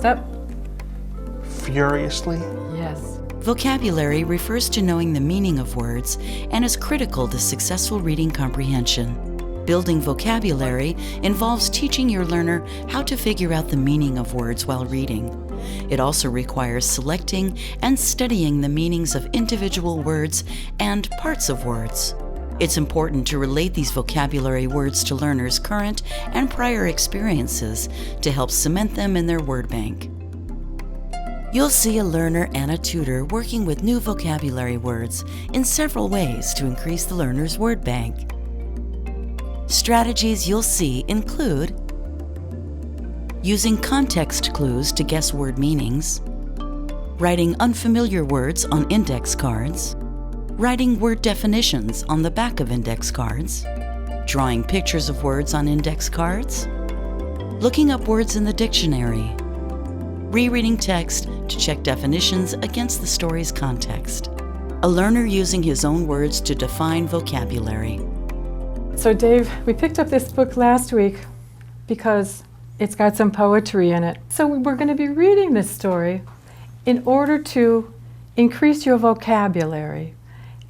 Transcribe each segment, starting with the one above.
Next up. Furiously. Yes. Vocabulary refers to knowing the meaning of words and is critical to successful reading comprehension. Building vocabulary involves teaching your learner how to figure out the meaning of words while reading. It also requires selecting and studying the meanings of individual words and parts of words. It's important to relate these vocabulary words to learners' current and prior experiences to help cement them in their word bank. You'll see a learner and a tutor working with new vocabulary words in several ways to increase the learner's word bank. Strategies you'll see include using context clues to guess word meanings, writing unfamiliar words on index cards, writing word definitions on the back of index cards, drawing pictures of words on index cards, looking up words in the dictionary, rereading text to check definitions against the story's context. A learner using his own words to define vocabulary. So Dave, we picked up this book last week because it's got some poetry in it. So we're going to be reading this story in order to increase your vocabulary.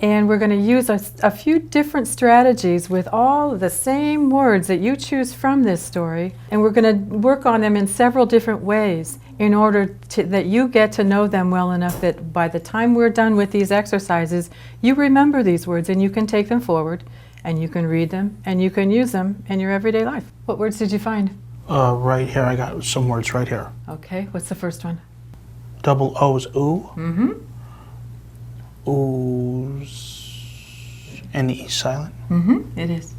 And we're going to use a few different strategies with all of the same words that you choose from this story. And we're going to work on them in several different ways in order that you get to know them well enough that by the time we're done with these exercises, you remember these words and you can take them forward and you can read them and you can use them in your everyday life. What words did you find? Right here, I got some words right here. Okay, what's the first one? Double O's, ooh. Mm-hmm. Ooze. And the E silent. Mm-hmm, it is.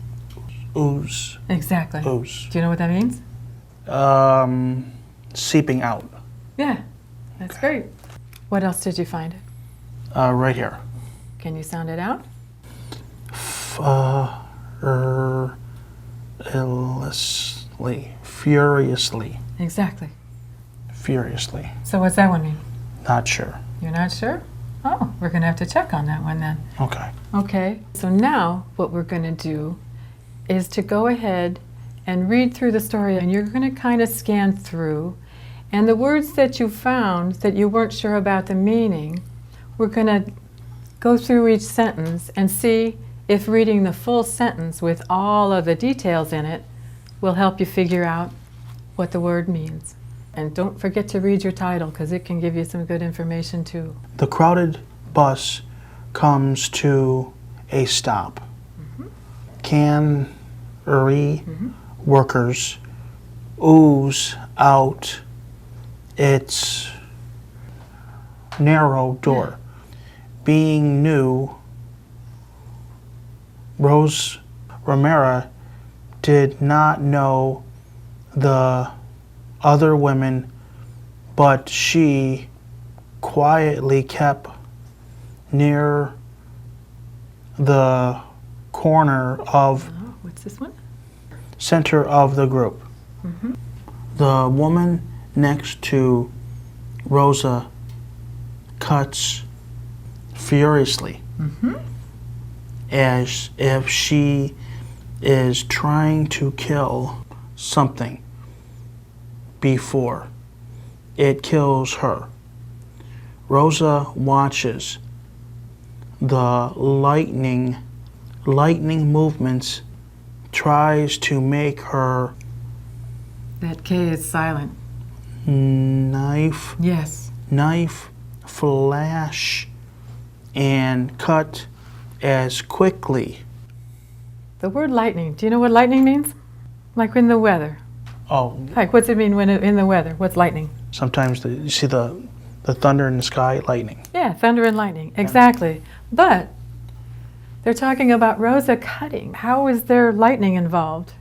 Ooze. Exactly. Ooze. Do you know what that means? Seeping out. Yeah, that's great. What else did you find? Right here. Can you sound it out? Furiously. Exactly. Furiously. So what's that one mean? Not sure. You're not sure? Oh, we're going to have to check on that one then. Okay. Okay, so now what we're going to do is to go ahead and read through the story, and you're going to kind of scan through. And the words that you found that you weren't sure about the meaning, we're going to go through each sentence and see if reading the full sentence with all of the details in it will help you figure out what the word means. And don't forget to read your title because it can give you some good information too. The crowded bus comes to a stop. Mm-hmm. Cannery workers ooze out its narrow door. Being new, Rose Romero did not know the other women, but she quietly kept near the corner of What's this one? center of the group. Mm-hmm. The woman next to Rosa cuts furiously as if she is trying to kill something before it kills her. Rosa watches the lightning movements, tries to make her That K is silent. knife Yes. flash and cut as quickly. The word lightning. Do you know what lightning means? Like in the weather. Oh, Like what's it mean when in the weather? What's lightning? sometimes you see the thunder in the sky, lightning. Yeah, thunder and lightning. Exactly. But they're talking about Rosa cutting. How is there lightning involved?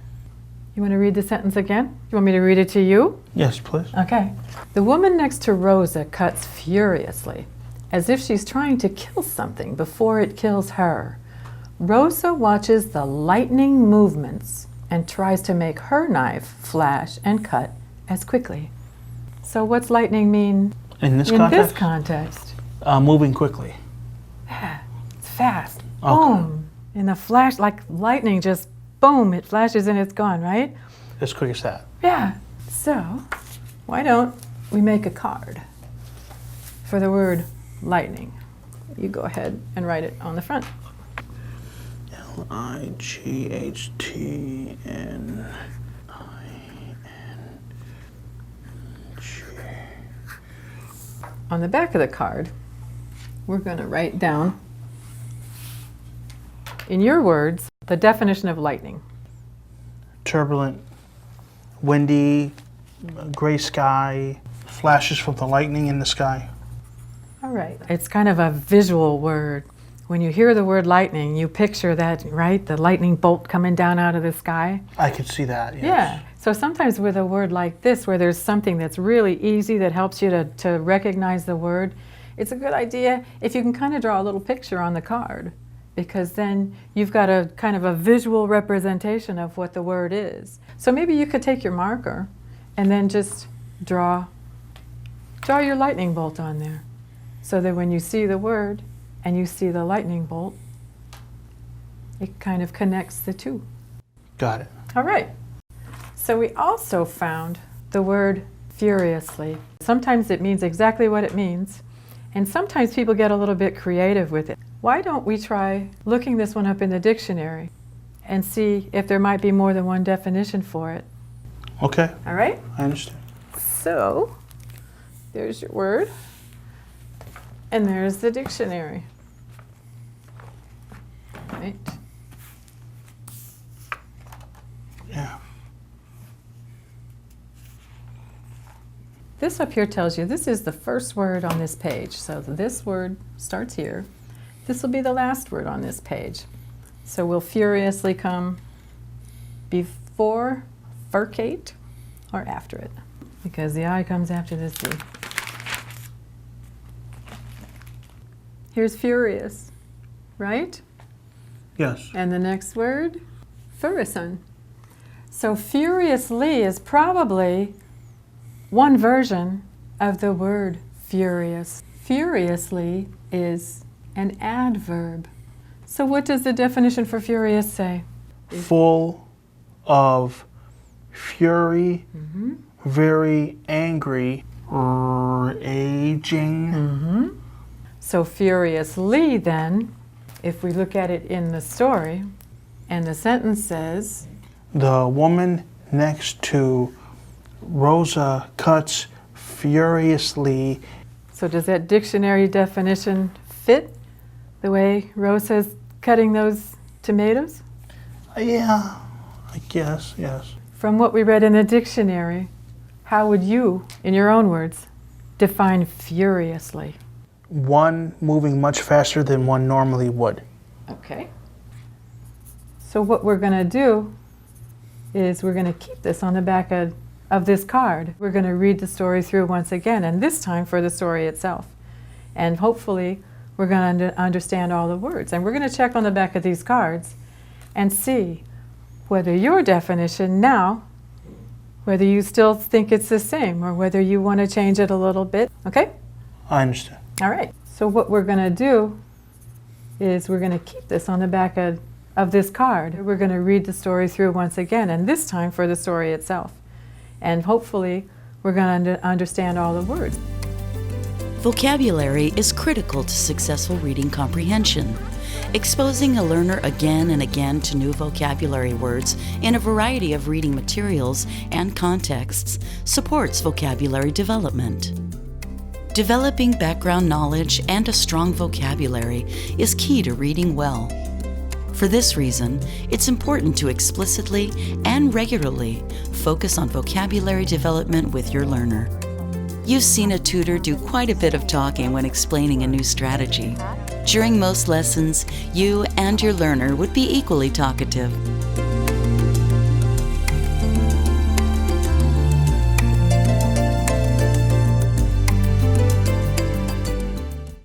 You want to read the sentence again? You want me to read it to you? Yes, please. Okay. The woman next to Rosa cuts furiously, as if she's trying to kill something before it kills her. Rosa watches the lightning movements and tries to make her knife flash and cut as quickly. So what's lightning mean In this in context, this context? moving quickly. Yeah, it's fast. Okay. Boom. In the flash, like lightning, just boom, it flashes and it's gone, right? As quick as that. Yeah. So, why don't we make a card for the word lightning. You go ahead and write it on the front. Lightning. On the back of the card, we're going to write down, in your words, the definition of lightning. Turbulent, windy, gray sky, flashes from the lightning in the sky. All right. It's kind of a visual word. When you hear the word lightning, you picture that, right? The lightning bolt coming down out of the sky. I could see that, yes. Yeah. So sometimes with a word like this, where there's something that's really easy that helps you to recognize the word, it's a good idea if you can kind of draw a little picture on the card, because then you've got a kind of a visual representation of what the word is. So maybe you could take your marker and then just draw your lightning bolt on there, so that when you see the word and you see the lightning bolt, it kind of connects the two. Got it. All right. So we also found the word furiously. Sometimes it means exactly what it means, and sometimes people get a little bit creative with it. Why don't we try looking this one up in the dictionary and see if there might be more than one definition for it? Okay, All right? I understand. So there's your word, and there's the dictionary. Right. Yeah. This up here tells you this is the first word on this page. So this word starts here. This will be the last word on this page. So will furiously come before furcate or after it? Because the I comes after this D. Here's furious, right? Yes. And the next word, furison. So furiously is probably one version of the word furious. Furiously is an adverb. So what does the definition for furious say? Full of fury, very angry, raging. So furiously then, if we look at it in the story, and the sentence says, The woman next to Rosa cuts furiously. so does that dictionary definition fit the way Rosa's cutting those tomatoes? Yeah, I guess, yes. From what we read in the dictionary, how would you, in your own words, define furiously? One moving much faster than one normally would. Okay. So what we're going to do is we're going to keep this on the back of this card. We're going to read the story through once again, and this time for the story itself. And hopefully we're going to understand all the words. And we're going to check on the back of these cards and see whether your definition now, whether you still think it's the same or whether you want to change it a little bit. Okay? I understand. All right. So what we're going to do is we're going to keep this on the back of this card. We're going to read the story through once again, and this time for the story itself. And hopefully we're going to understand all the words. Vocabulary is critical to successful reading comprehension. Exposing a learner again and again to new vocabulary words in a variety of reading materials and contexts supports vocabulary development. Developing background knowledge and a strong vocabulary is key to reading well. For this reason, it's important to explicitly and regularly focus on vocabulary development with your learner. You've seen a tutor do quite a bit of talking when explaining a new strategy. During most lessons, you and your learner would be equally talkative.